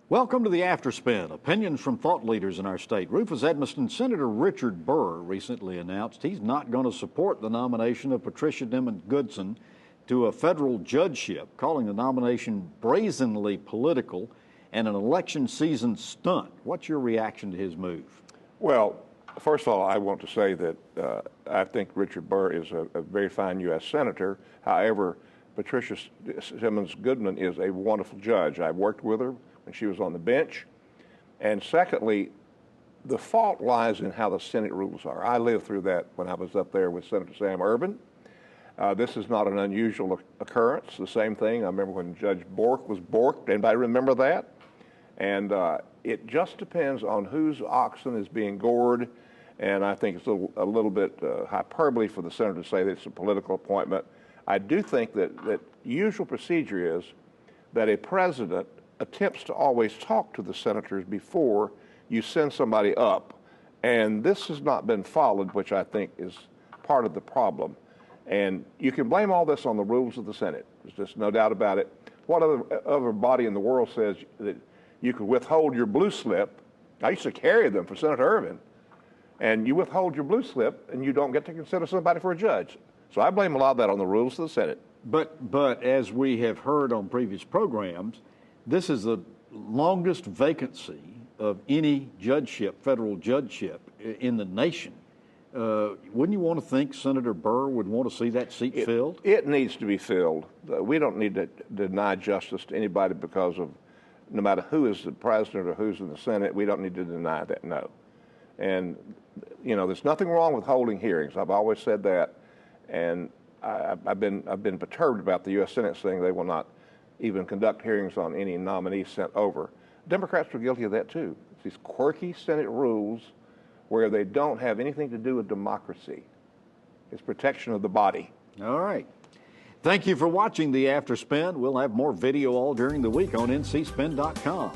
Welcome to the Afterspin. Opinions from thought leaders in our state. Rufus Edmisten, Senator Richard Burr recently announced he's not going to support the nomination of Patricia Timmon-Goodson to a federal judgeship, calling the nomination brazenly political and an election season stunt. What's your reaction to his move? Well, first of all, I want to say that I think Richard Burr is a very fine U.S. Senator. However, Patricia Timmon-Goodson is a wonderful judge. I've worked with her when she was on the bench. And secondly, the fault lies in how the Senate rules are. I lived through that when I was up there with Senator Sam Ervin. This is not an unusual occurrence. The same thing, I remember when Judge Bork was borked. Anybody remember that? And it just depends on whose oxen is being gored. And I think it's a little bit hyperbole for the senator to say that it's a political appointment. I do think that usual procedure is that a president attempts to always talk to the senators before you send somebody up. And this has not been followed, which I think is part of the problem. And you can blame all this on the rules of the Senate. There's just no doubt about it. What other body in the world says that you could withhold your blue slip? I used to carry them for Senator Ervin. And you withhold your blue slip and you don't get to consider somebody for a judge. So I blame a lot of that on the rules of the Senate. But as we have heard on previous programs, this is the longest vacancy of any judgeship, federal judgeship in the nation. Wouldn't you want to think Senator Burr would want to see that seat filled? It needs to be filled. We don't need to deny justice to anybody because of, no matter who is the president or who's in the Senate, we don't need to deny that, no. And, you know, there's nothing wrong with holding hearings. I've always said that. And I've been perturbed about the U.S. Senate saying they will not even conduct hearings on any nominees sent over. Democrats are guilty of that too. It's these quirky Senate rules where they don't have anything to do with democracy. It's protection of the body. All right. Thank you for watching the Afterspin. We'll have more video all during the week on ncspin.com.